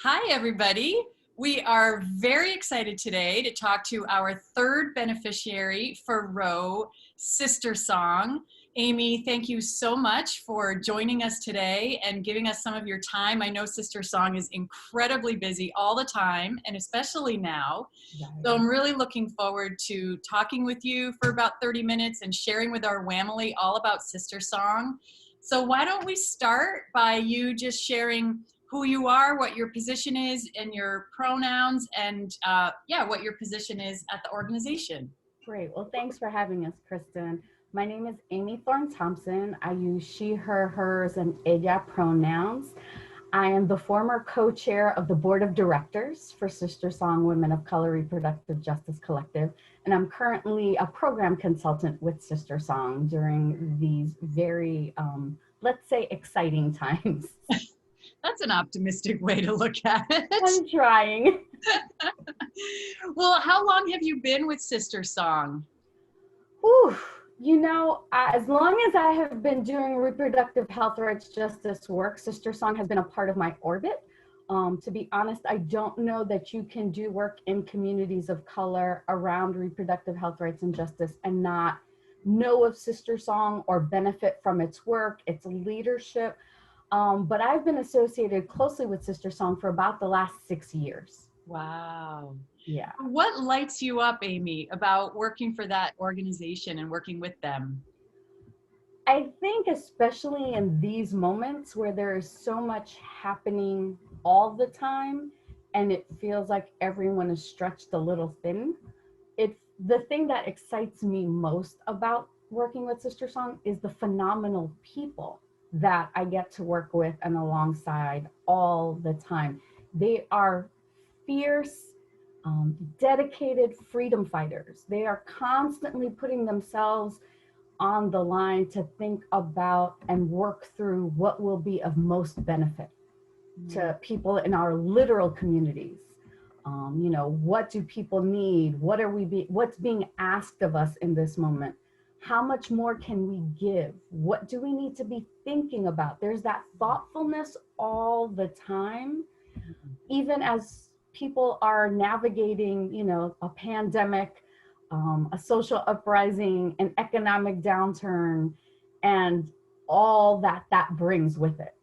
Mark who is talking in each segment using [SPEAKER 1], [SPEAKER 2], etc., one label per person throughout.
[SPEAKER 1] Hi, everybody. We are very excited today to talk to our third beneficiary for Row, SisterSong. Amy, thank you so much for joining us today and giving us some of your time. I know SisterSong is incredibly busy all the time, and especially now. So I'm really looking forward to talking with you for about 30 minutes and sharing with our family all about SisterSong. So why don't we start by you just sharing who you are, what your position is, and your pronouns, and what your position is at the organization.
[SPEAKER 2] Great. Well, thanks for having us, Kristen. My name is Amy Thorne Thompson. I use she, her, hers, and ella pronouns. I am the former co-chair of the board of directors for SisterSong Women of Color Reproductive Justice Collective, and I'm currently a program consultant with SisterSong during these very, let's say, exciting times.
[SPEAKER 1] That's an optimistic way to look at it.
[SPEAKER 2] I'm trying.
[SPEAKER 1] Well, how long have you been with SisterSong?
[SPEAKER 2] Ooh, as long as I have been doing reproductive health rights justice work, SisterSong has been a part of my orbit. To be honest, I don't know that you can do work in communities of color around reproductive health rights and justice and not know of SisterSong or benefit from its work, its leadership. But I've been associated closely with SisterSong for about the last 6 years.
[SPEAKER 1] Wow.
[SPEAKER 2] Yeah.
[SPEAKER 1] What lights you up, Amy, about working for that organization and working with them?
[SPEAKER 2] I think especially in these moments where there is so much happening all the time and it feels like everyone is stretched a little thin, the thing that excites me most about working with SisterSong is the phenomenal people that I get to work with and alongside all the time. They are fierce, dedicated freedom fighters. They are constantly putting themselves on the line to think about and work through what will be of most benefit to people in our literal communities. What do people need? What's being asked of us in this moment? How much more can we give? What do we need to be thinking about? There's that thoughtfulness all the time, even as people are navigating, a pandemic, a social uprising, an economic downturn, and all that brings with it.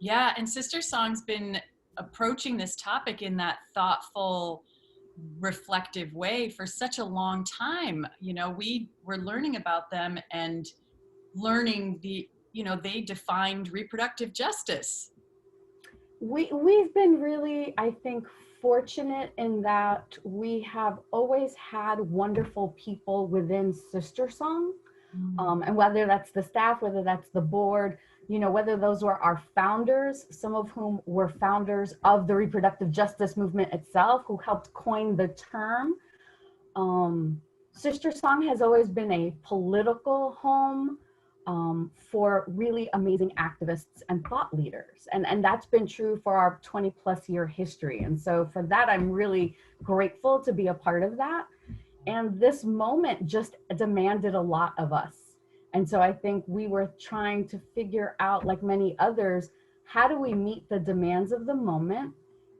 [SPEAKER 1] Yeah, and SisterSong's been approaching this topic in that thoughtful, reflective way for such a long time. We were learning about them and learning they defined reproductive justice.
[SPEAKER 2] We've been really, I think, fortunate in that we have always had wonderful people within SisterSong. And whether that's the staff, whether that's the board, whether those were our founders, some of whom were founders of the reproductive justice movement itself, who helped coin the term. SisterSong has always been a political home for really amazing activists and thought leaders. And that's been true for our 20 plus year history. And so for that, I'm really grateful to be a part of that. And this moment just demanded a lot of us. And so I think we were trying to figure out, like many others, how do we meet the demands of the moment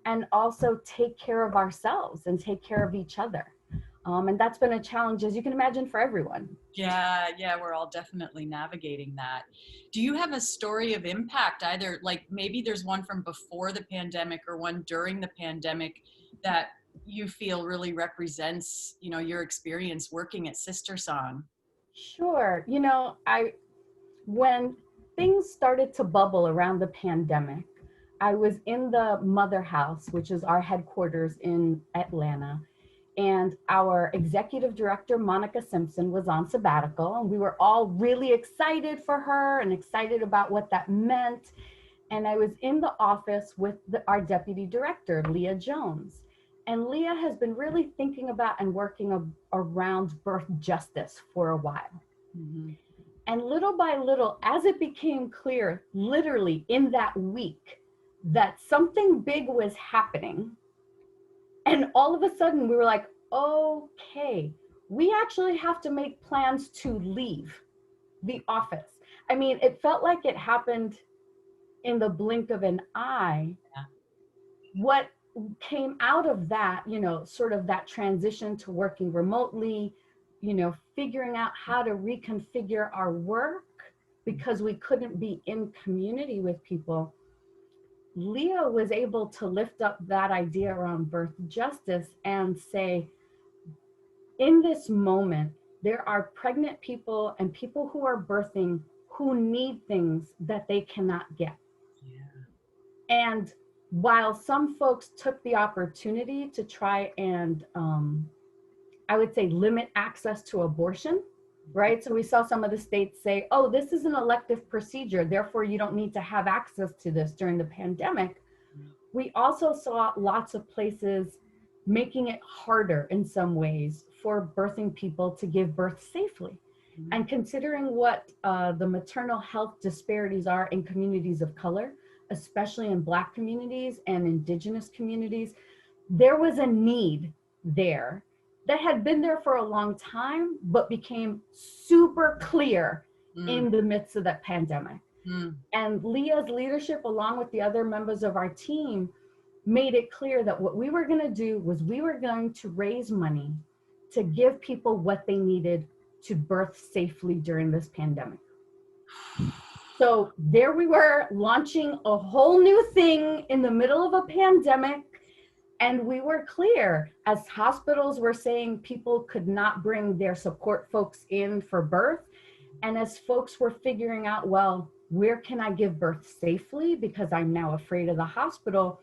[SPEAKER 2] and also take care of ourselves and take care of each other? And that's been a challenge, as you can imagine, for everyone.
[SPEAKER 1] Yeah, we're all definitely navigating that. Do you have a story of impact, either like maybe there's one from before the pandemic or one during the pandemic that you feel really represents, your experience working at SisterSong?
[SPEAKER 2] Sure. When things started to bubble around the pandemic, I was in the Mother House, which is our headquarters in Atlanta, and our executive director, Monica Simpson, was on sabbatical, and we were all really excited for her and excited about what that meant. And I was in the office with our deputy director, Leah Jones. And Leah has been really thinking about and working around birth justice for a while.
[SPEAKER 1] Mm-hmm.
[SPEAKER 2] And little by little, as it became clear, literally in that week, that something big was happening, and all of a sudden we were like, okay, we actually have to make plans to leave the office. I mean, it felt like it happened in the blink of an eye.
[SPEAKER 1] Yeah.
[SPEAKER 2] what came out of that, sort of that transition to working remotely, figuring out how to reconfigure our work because we couldn't be in community with people, Leah was able to lift up that idea around birth justice and say, in this moment, there are pregnant people and people who are birthing who need things that they cannot get.
[SPEAKER 1] Yeah.
[SPEAKER 2] And while some folks took the opportunity to try and, I would say, limit access to abortion, right? So we saw some of the states say, oh, this is an elective procedure, therefore you don't need to have access to this during the pandemic. We also saw lots of places making it harder in some ways for birthing people to give birth safely. And considering what the maternal health disparities are in communities of color, especially in Black communities and Indigenous communities, there was a need there that had been there for a long time, but became super clear
[SPEAKER 1] Mm.
[SPEAKER 2] in the midst of that pandemic.
[SPEAKER 1] Mm.
[SPEAKER 2] And Leah's leadership, along with the other members of our team, made it clear that what we were going to do was we were going to raise money to give people what they needed to birth safely during this pandemic. So there we were, launching a whole new thing in the middle of a pandemic. And we were clear, as hospitals were saying people could not bring their support folks in for birth, and as folks were figuring out, well, where can I give birth safely because I'm now afraid of the hospital,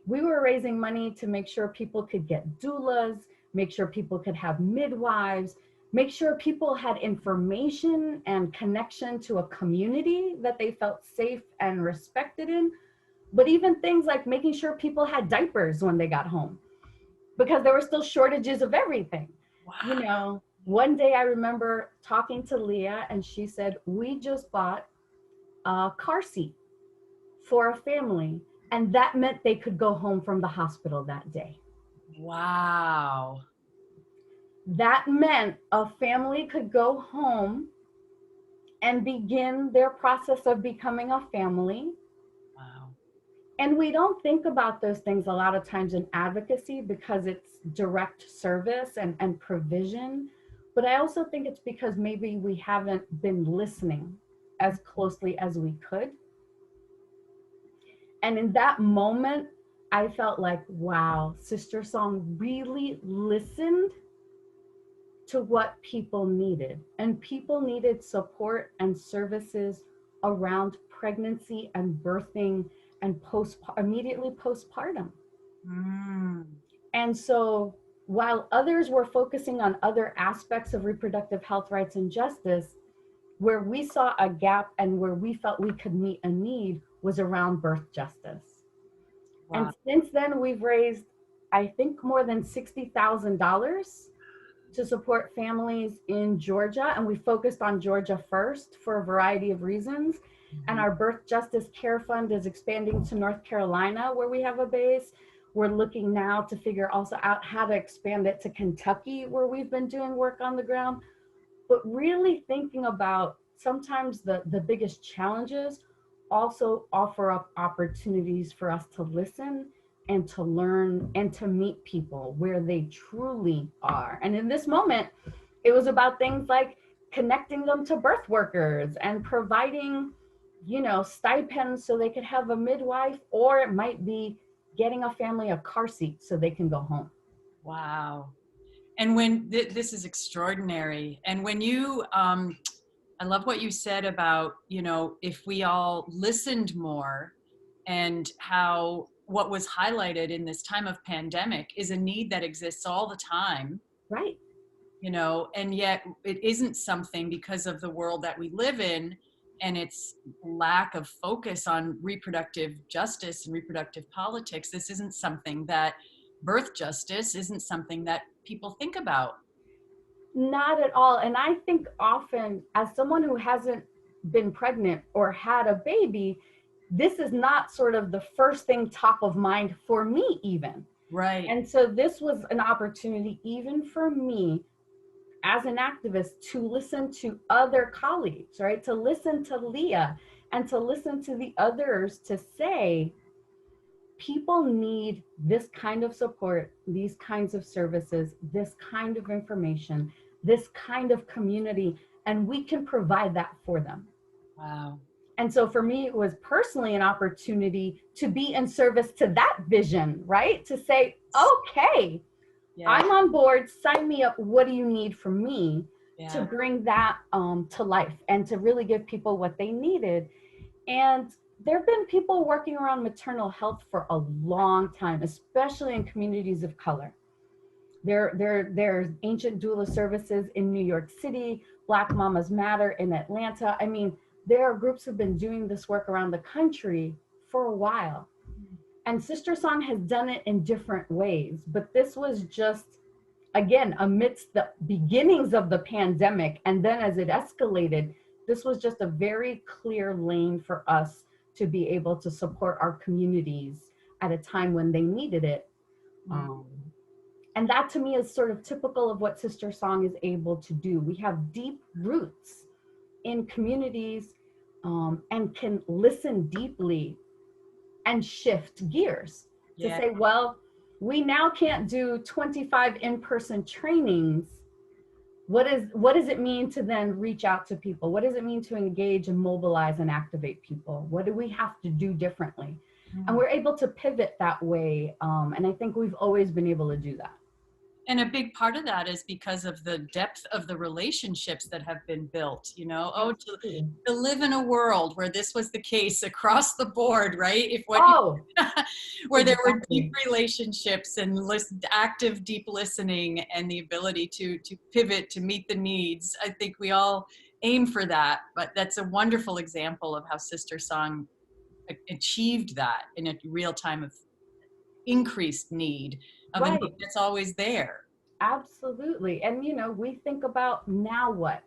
[SPEAKER 2] we were raising money to make sure people could get doulas, make sure people could have midwives, make sure people had information and connection to a community that they felt safe and respected in. But even things like making sure people had diapers when they got home, because there were still shortages of everything.
[SPEAKER 1] Wow.
[SPEAKER 2] One day I remember talking to Leah and she said, we just bought a car seat for a family. And that meant they could go home from the hospital that day.
[SPEAKER 1] Wow.
[SPEAKER 2] That meant a family could go home and begin their process of becoming a family.
[SPEAKER 1] Wow.
[SPEAKER 2] And we don't think about those things a lot of times in advocacy because it's direct service and provision. But I also think it's because maybe we haven't been listening as closely as we could. And in that moment, I felt like, wow, SisterSong really listened to what people needed. And people needed support and services around pregnancy and birthing and immediately postpartum.
[SPEAKER 1] Mm.
[SPEAKER 2] And so while others were focusing on other aspects of reproductive health rights and justice, where we saw a gap and where we felt we could meet a need was around birth justice.
[SPEAKER 1] Wow.
[SPEAKER 2] And since then, we've raised, I think, more than $60,000 to support families in Georgia. And we focused on Georgia first for a variety of reasons. And our Birth Justice Care Fund is expanding to North Carolina, where we have a base. We're looking now to figure also out how to expand it to Kentucky, where we've been doing work on the ground. But really thinking about sometimes the biggest challenges also offer up opportunities for us to listen and to learn and to meet people where they truly are. And in this moment, it was about things like connecting them to birth workers and providing, stipends so they could have a midwife, or it might be getting a family a car seat so they can go home.
[SPEAKER 1] Wow. And when this is extraordinary. And when you, I love what you said about, if we all listened more, and how what was highlighted in this time of pandemic is a need that exists all the time,
[SPEAKER 2] Right.
[SPEAKER 1] and yet it isn't something, because of the world that we live in and its lack of focus on reproductive justice and reproductive politics. This isn't something that birth justice isn't something that people think about.
[SPEAKER 2] Not at all. And I think often, as someone who hasn't been pregnant or had a baby, this is not sort of the first thing top of mind for me, even.
[SPEAKER 1] Right.
[SPEAKER 2] And so this was an opportunity, even for me as an activist, to listen to other colleagues, right? To listen to Leah and to listen to the others to say, people need this kind of support, these kinds of services, this kind of information, this kind of community, and we can provide that for them.
[SPEAKER 1] Wow.
[SPEAKER 2] And so for me, it was personally an opportunity to be in service to that vision, right? To say, okay,
[SPEAKER 1] Yeah.
[SPEAKER 2] I'm on board, sign me up. What do you need from me to
[SPEAKER 1] Yeah.
[SPEAKER 2] bring that to life and to really give people what they needed? And there have been people working around maternal health for a long time, especially in communities of color. There's ancient doula services in New York City, Black Mamas Matter in Atlanta. I mean, there are groups who've been doing this work around the country for a while. And SisterSong has done it in different ways, but this was just, again, amidst the beginnings of the pandemic. And then as it escalated, this was just a very clear lane for us to be able to support our communities at a time when they needed it. And that to me is sort of typical of what SisterSong is able to do. We have deep roots in communities and can listen deeply and shift gears to
[SPEAKER 1] Yeah.
[SPEAKER 2] say, well, we now can't do 25 in-person trainings. What does it mean to then reach out to people? What does it mean to engage and mobilize and activate people? What do we have to do differently? And we're able to pivot that way. And I think we've always been able to do that.
[SPEAKER 1] And a big part of that is because of the depth of the relationships that have been built, you know. To live in a world where this was the case across the board, right? If what where there were deep relationships and active deep listening and the ability to pivot to meet the needs, I think we all aim for that. But that's a wonderful example of how SisterSong achieved that in a real time of increased need of a need that's always there.
[SPEAKER 2] Absolutely. And you know, we think about now what?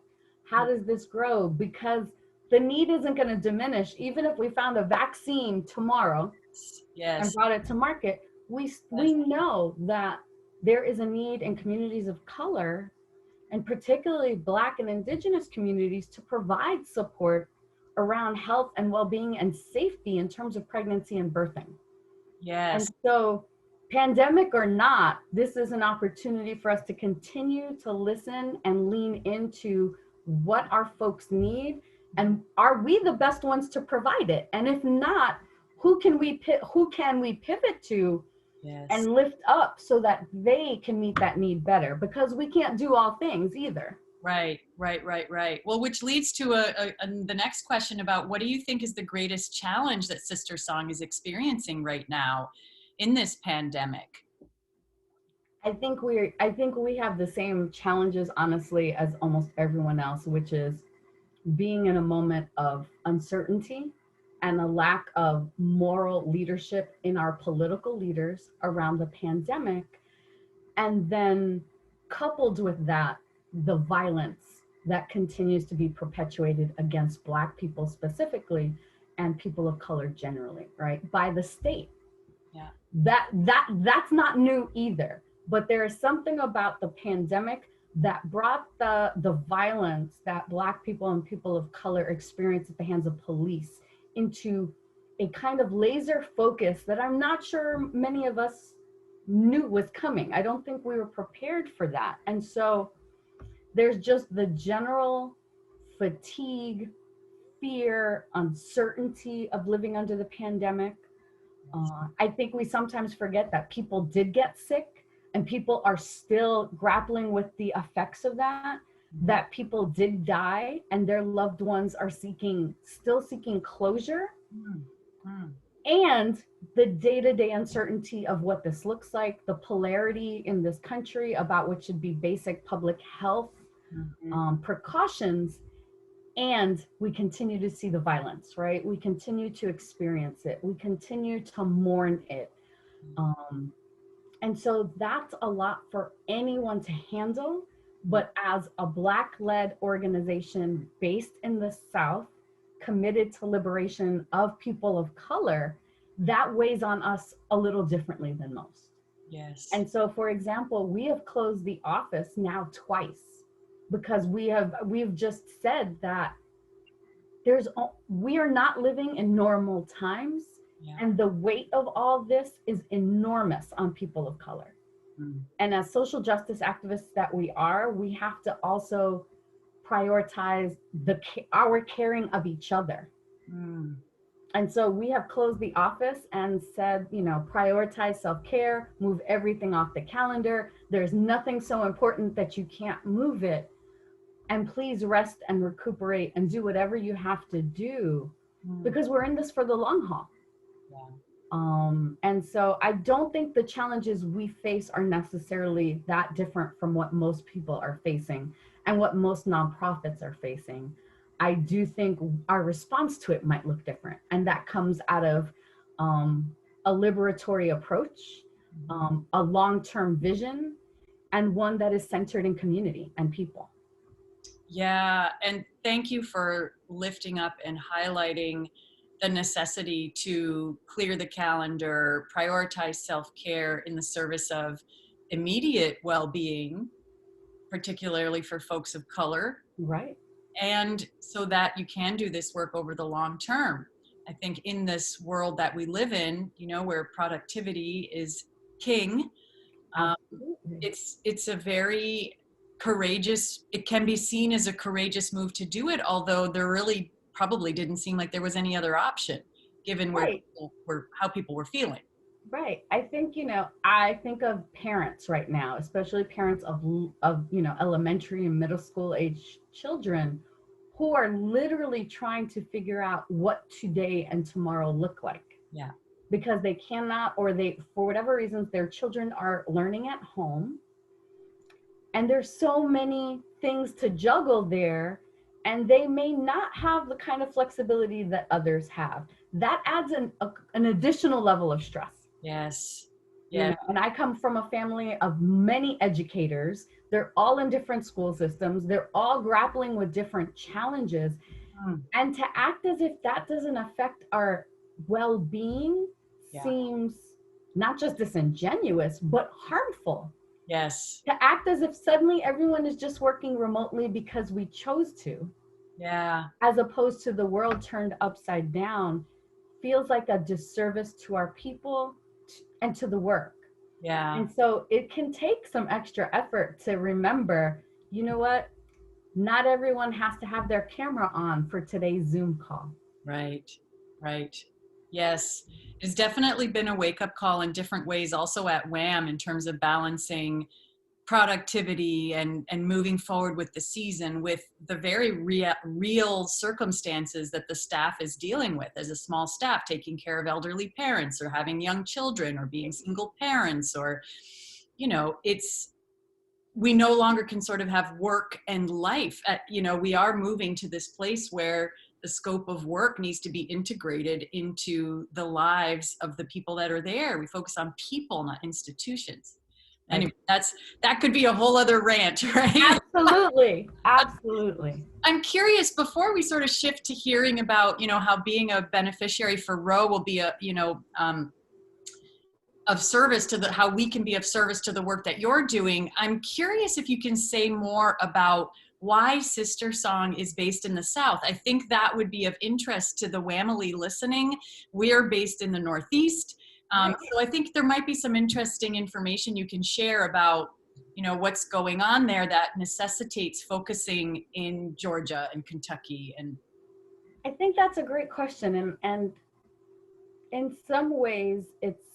[SPEAKER 2] How does this grow? Because the need isn't going to diminish. Even if we found a vaccine tomorrow and brought it to market, we know that there is a need in communities of color, and particularly Black and Indigenous communities, to provide support around health and well-being and safety in terms of pregnancy and birthing.
[SPEAKER 1] Yes.
[SPEAKER 2] And so, pandemic or not, this is an opportunity for us to continue to listen and lean into what our folks need, and are we the best ones to provide it? And if not, who can we pivot to and lift up so that they can meet that need better? Because we can't do all things either.
[SPEAKER 1] Right. Well, which leads to the next question about what do you think is the greatest challenge that SisterSong is experiencing right now in this pandemic?
[SPEAKER 2] I think we have the same challenges, honestly, as almost everyone else, which is being in a moment of uncertainty and a lack of moral leadership in our political leaders around the pandemic. And then coupled with that, the violence that continues to be perpetuated against Black people specifically and people of color generally, right, by the state.
[SPEAKER 1] Yeah.
[SPEAKER 2] That's not new either. But there is something about the pandemic that brought the violence that Black people and people of color experience at the hands of police into a kind of laser focus that I'm not sure many of us knew was coming. I don't think we were prepared for that. And so there's just the general fatigue, fear, uncertainty of living under the pandemic. I think we sometimes forget that people did get sick and people are still grappling with the effects of that, that people did die and their loved ones are still seeking closure. And the day-to-day uncertainty of what this looks like, the polarity in this country about what should be basic public health precautions, and we continue to see the violence, right? We continue to experience it. We continue to mourn it. And so that's a lot for anyone to handle. But as a Black-led organization based in the South, committed to liberation of people of color, that weighs on us a little differently than most.
[SPEAKER 1] Yes.
[SPEAKER 2] And so, for example, we have closed the office now twice because we've just said that we are not living in normal times,
[SPEAKER 1] Yeah.
[SPEAKER 2] And the weight of all this is enormous on people of color.
[SPEAKER 1] Mm.
[SPEAKER 2] And as social justice activists that we are, we have to also prioritize our caring of each other.
[SPEAKER 1] Mm.
[SPEAKER 2] And so we have closed the office and said, prioritize self-care, move everything off the calendar. There's nothing so important that you can't move it. And please rest and recuperate and do whatever you have to do,
[SPEAKER 1] Mm.
[SPEAKER 2] because we're in this for the long haul.
[SPEAKER 1] Yeah.
[SPEAKER 2] And so I don't think the challenges we face are necessarily that different from what most people are facing and what most nonprofits are facing. I do think our response to it might look different, and that comes out of a liberatory approach,
[SPEAKER 1] Mhm.
[SPEAKER 2] a long-term vision, and one that is centered in community and people.
[SPEAKER 1] Yeah, and thank you for lifting up and highlighting the necessity to clear the calendar, prioritize self-care in the service of immediate well-being, particularly for folks of color,
[SPEAKER 2] Right.
[SPEAKER 1] and so that you can do this work over the long term. I think in this world that we live in, where productivity is king, um,
[SPEAKER 2] Absolutely.
[SPEAKER 1] it's a very courageous, it can be seen as a courageous move to do it, although there really probably didn't seem like there was any other option given
[SPEAKER 2] Right.
[SPEAKER 1] how people were feeling.
[SPEAKER 2] Right. I think, I think of parents right now, especially parents of, elementary and middle school age children who are literally trying to figure out what today and tomorrow look like,
[SPEAKER 1] Yeah.
[SPEAKER 2] because they cannot, or they, for whatever reasons, their children are learning at home, and there's so many things to juggle there, and they may not have the kind of flexibility that others have. That adds an additional level of stress.
[SPEAKER 1] Yes.
[SPEAKER 2] You
[SPEAKER 1] Yeah.
[SPEAKER 2] know, and I come from a family of many educators. They're all in different school systems, they're all grappling with different challenges,
[SPEAKER 1] Mm.
[SPEAKER 2] and to act as if that doesn't affect our well-being
[SPEAKER 1] Yeah.
[SPEAKER 2] seems not just disingenuous but harmful.
[SPEAKER 1] Yes.
[SPEAKER 2] To act as if suddenly everyone is just working remotely because we chose to,
[SPEAKER 1] Yeah.
[SPEAKER 2] as opposed to the world turned upside down, feels like a disservice to our people and to the work.
[SPEAKER 1] Yeah.
[SPEAKER 2] And so it can take some extra effort to remember, you know what? Not everyone has to have their camera on for today's Zoom call.
[SPEAKER 1] Right. Right. Yes. It's definitely been a wake-up call in different ways also at WAM in terms of balancing productivity and moving forward with the season with the very real circumstances that the staff is dealing with as a small staff, taking care of elderly parents or having young children or being single parents, or it's, we no longer can sort of have work and life we are moving to this place where the scope of work needs to be integrated into the lives of the people that are there. We focus on people, not institutions. Anyway, that could be a whole other rant, right?
[SPEAKER 2] Absolutely. Absolutely.
[SPEAKER 1] I'm curious, before we sort of shift to hearing about, how being a beneficiary for Roe will be of service to how we can be of service to the work that you're doing. I'm curious if you can say more about why SisterSong is based in the South. I think that would be of interest to the Wamily listening. We're based in the Northeast.
[SPEAKER 2] Right.
[SPEAKER 1] So I think there might be some interesting information you can share about, what's going on there that necessitates focusing in Georgia and Kentucky. And
[SPEAKER 2] I think that's a great question. And in some ways, it's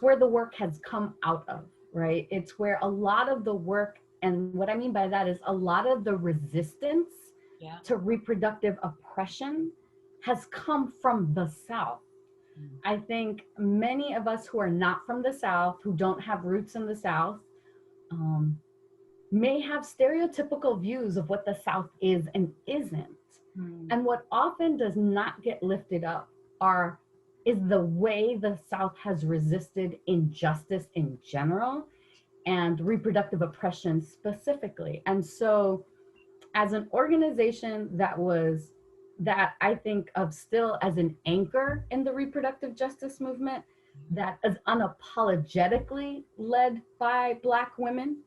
[SPEAKER 2] where the work has come out of, right? It's where a lot of the work, and what I mean by that is a lot of the resistance
[SPEAKER 1] yeah.
[SPEAKER 2] to reproductive oppression has come from the South. I think many of us who are not from the South, who don't have roots in the South, um, may have stereotypical views of what the South is and isn't.
[SPEAKER 1] Mm.
[SPEAKER 2] And what often does not get lifted up is the way the South has resisted injustice in general and reproductive oppression specifically. And so as an organization that I think of still as an anchor in the reproductive justice movement, that is unapologetically led by Black women,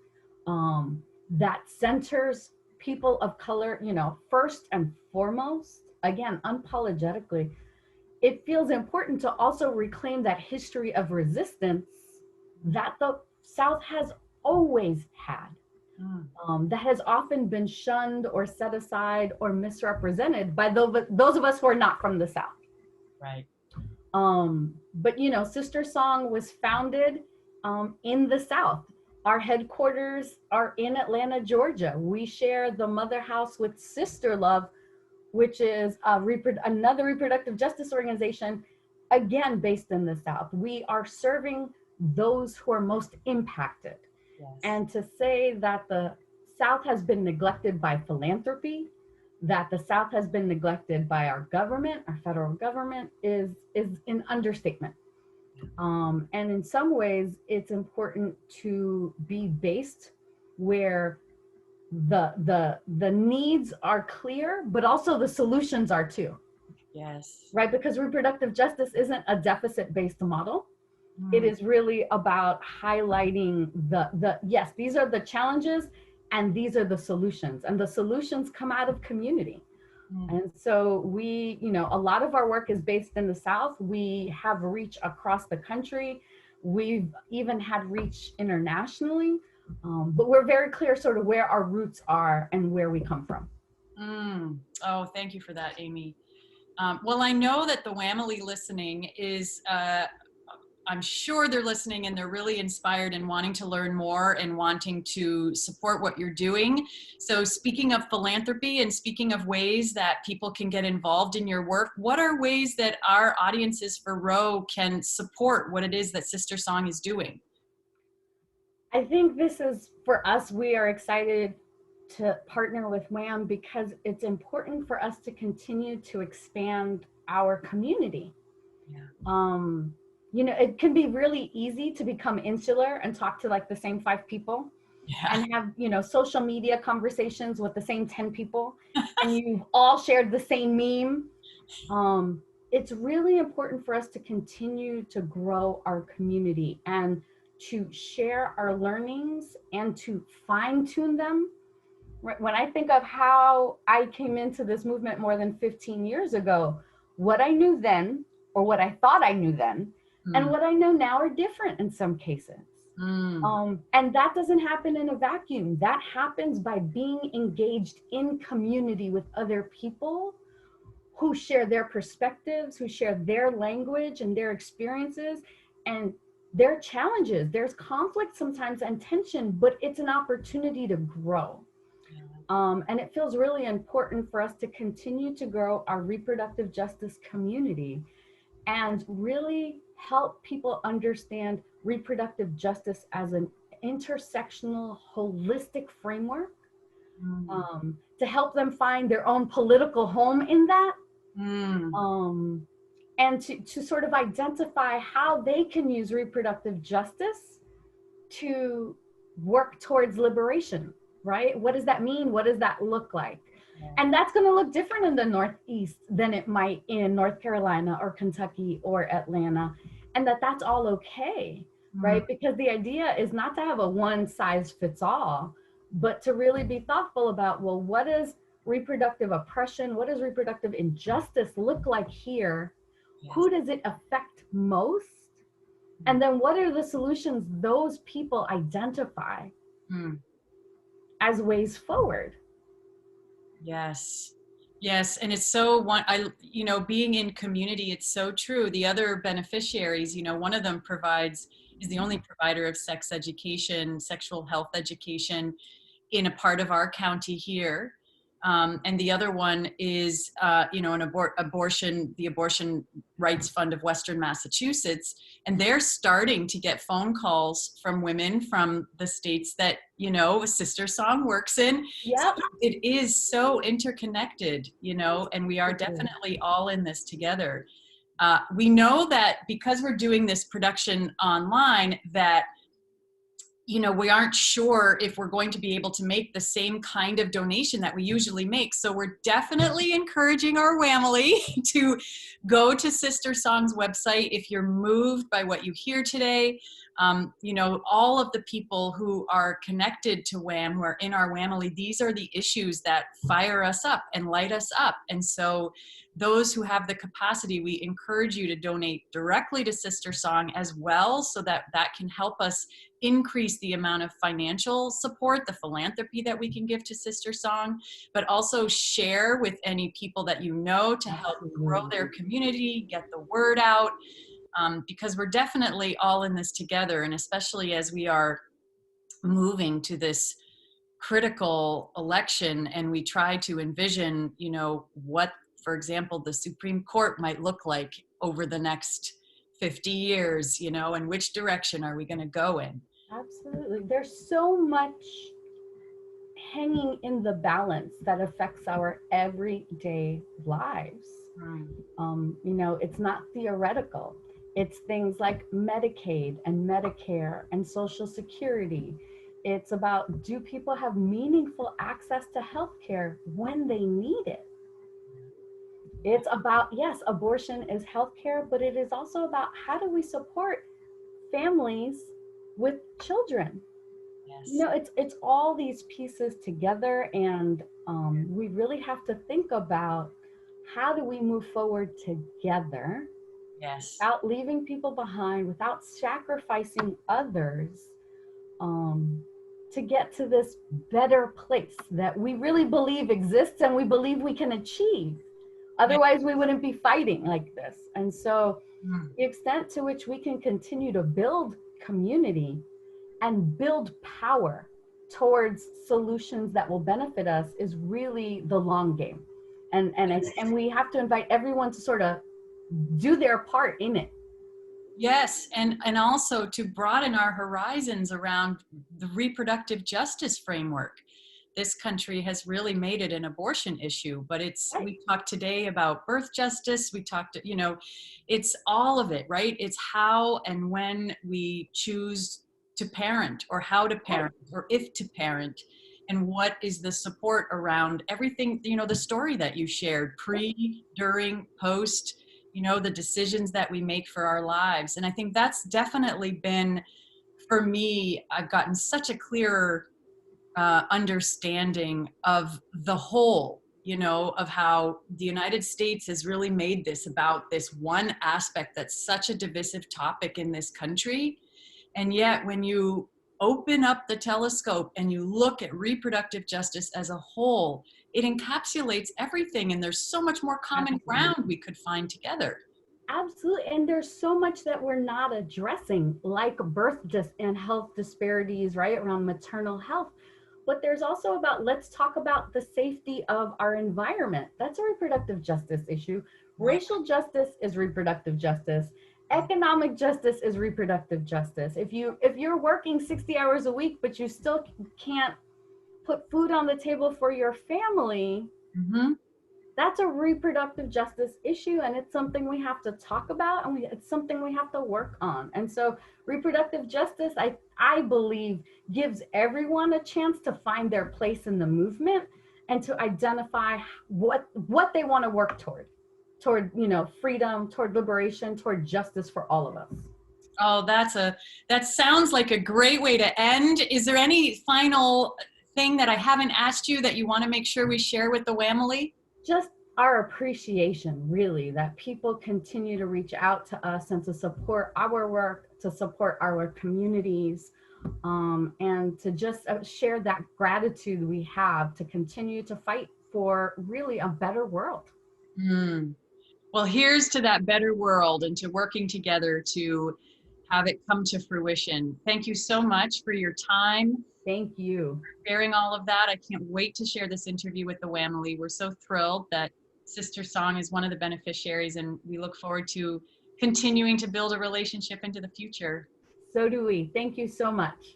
[SPEAKER 2] that centers people of color, first and foremost, again, unapologetically. it feels important to also reclaim that history of resistance that the South has always had. That has often been shunned or set aside or misrepresented by those of us who are not from the South.
[SPEAKER 1] Right.
[SPEAKER 2] But you know, Sister Song was founded in the South. Our headquarters are in Atlanta, Georgia. We share the mother house with Sister Love, which is another reproductive justice organization, again based in the South. We are serving those who are most impacted.
[SPEAKER 1] Yes.
[SPEAKER 2] And to say that the South has been neglected by philanthropy, that the South has been neglected by our government, our federal government, is an understatement. And in some ways, it's important to be based where the needs are clear, but also the solutions are too.
[SPEAKER 1] Yes.
[SPEAKER 2] Right? Because reproductive justice isn't a deficit-based model. It is really about highlighting the yes, these are the challenges and these are the solutions. And the solutions come out of community. And so we, you know, a lot of our work is based in the South. We have reach across the country. We've even had reach internationally. But we're very clear sort of where our roots are and where we come from.
[SPEAKER 1] Oh, thank you for that, Amy. Well, I know that the Wamily listening is, I'm sure they're listening and they're really inspired and wanting to learn more and wanting to support what you're doing. So speaking of philanthropy and speaking of ways that people can get involved in your work, what are ways that our audiences for Roe can support what it is that SisterSong is doing?
[SPEAKER 2] I think this is, for us, we are excited to partner with WHAM because it's important for us to continue to expand our community. Yeah. You know, it can be really easy to become insular and talk to like the same 5 people. Yeah. And have, you know, social media conversations with the same 10 people and you've all shared the same meme. It's really important for us to continue to grow our community and to share our learnings and to fine tune them. When I think of how I came into this movement more than 15 years ago, what I knew then, or what I thought I knew then, and what I know now are different in some cases. And that doesn't happen in a vacuum. That happens by being engaged in community with other people who share their perspectives, who share their language and their experiences and their challenges. There's conflict sometimes and tension, but it's an opportunity to grow. And it feels really important for us to continue to grow our reproductive justice community and really help people understand reproductive justice as an intersectional, holistic framework, to help them find their own political home in that, and to sort of identify how they can use reproductive justice to work towards liberation, right? What does that mean? What does that look like? And that's going to look different in the Northeast than it might in North Carolina or Kentucky or Atlanta, and that's all okay, right? Because the idea is not to have a one size fits all, but to really be thoughtful about, well, what does reproductive oppression, what does reproductive injustice look like here? Who does it affect most? And then what are the solutions those people identify as ways forward?
[SPEAKER 1] Yes. Yes. And it's so you know, being in community, it's so true. The other beneficiaries, you know, one of them is the only provider of sex education, sexual health education in a part of our county here. And the other one is, you know, the Abortion Rights Fund of Western Massachusetts. And they're starting to get phone calls from women from the states that, you know, SisterSong works in.
[SPEAKER 2] Yep.
[SPEAKER 1] So it is so interconnected, you know, and we are definitely all in this together. We know that because we're doing this production online, that you know, we aren't sure if we're going to be able to make the same kind of donation that we usually make. So we're definitely encouraging our family to go to SisterSong's website if you're moved by what you hear today. You know, all of the people who are connected to WAM, who are in our Wamily, these are the issues that fire us up and light us up. And so those who have the capacity, we encourage you to donate directly to SisterSong as well, so that that can help us increase the amount of financial support, the philanthropy that we can give to SisterSong, but also share with any people that you know to help grow
[SPEAKER 2] Absolutely.
[SPEAKER 1] their community, get the word out, because we're definitely all in this together. And especially as we are moving to this critical election and we try to envision, you know, what, for example, the Supreme Court might look like over the next 50 years, you know, and which direction are we going to go in?
[SPEAKER 2] Absolutely. There's so much hanging in the balance that affects our everyday lives.
[SPEAKER 1] Mm.
[SPEAKER 2] You know, it's not theoretical. It's things like Medicaid and Medicare and Social Security. It's about, do people have meaningful access to healthcare when they need it? It's about, yes, abortion is healthcare, but it is also about how do we support families with children? You
[SPEAKER 1] Yes.
[SPEAKER 2] know, it's all these pieces together, and we really have to think about how do we move forward together
[SPEAKER 1] Yes.
[SPEAKER 2] without leaving people behind, without sacrificing others, um, to get to this better place that we really believe exists and we believe we can achieve.
[SPEAKER 1] Yeah.
[SPEAKER 2] Otherwise, we wouldn't be fighting like this. And so,
[SPEAKER 1] Mm.
[SPEAKER 2] the extent to which we can continue to build community and build power towards solutions that will benefit us is really the long game. And we have to invite everyone to sort of do their part in it.
[SPEAKER 1] Yes, and also to broaden our horizons around the reproductive justice framework. This country has really made it an abortion issue, but it's,
[SPEAKER 2] Right.
[SPEAKER 1] we talked today about birth justice, we talked, you know, it's all of it, right? It's how and when we choose to parent, or how to
[SPEAKER 2] Right.
[SPEAKER 1] parent, or if to parent, and what is the support around everything, you know, the story that you shared, pre, during, post, you know, the decisions that we make for our lives. And I think that's definitely been, for me, I've gotten such a clearer understanding of the whole, you know, of how the United States has really made this about this one aspect that's such a divisive topic in this country. And yet, when you open up the telescope and you look at reproductive justice as a whole, it encapsulates everything. And there's so much more common
[SPEAKER 2] Absolutely.
[SPEAKER 1] ground we could find together.
[SPEAKER 2] Absolutely. And there's so much that we're not addressing, like and health disparities, right, around maternal health. But there's also about, let's talk about the safety of our environment. That's a reproductive justice issue.
[SPEAKER 1] Right.
[SPEAKER 2] Racial justice is reproductive justice. Economic justice is reproductive justice. If you're working 60 hours a week, but you still can't put food on the table for your family,
[SPEAKER 1] Mm-hmm.
[SPEAKER 2] that's a reproductive justice issue, and it's something we have to talk about, and it's something we have to work on. And so reproductive justice, I believe, gives everyone a chance to find their place in the movement and to identify what they want to work toward, you know, freedom, toward liberation, toward justice for all of us.
[SPEAKER 1] Oh, that sounds like a great way to end. Is there any final thing that I haven't asked you that you want to make sure we share with the Wamily?
[SPEAKER 2] Just our appreciation, really, that people continue to reach out to us and to support our work, to support our communities, and to just share that gratitude we have to continue to fight for really a better world.
[SPEAKER 1] Hmm. Well, here's to that better world and to working together to have it come to fruition. Thank you so much for your time,
[SPEAKER 2] Thank you.
[SPEAKER 1] sharing all of that. I can't wait to share this interview with the Wamily. We're so thrilled that SisterSong is one of the beneficiaries, and we look forward to continuing to build a relationship into the future.
[SPEAKER 2] So do we. Thank you so much.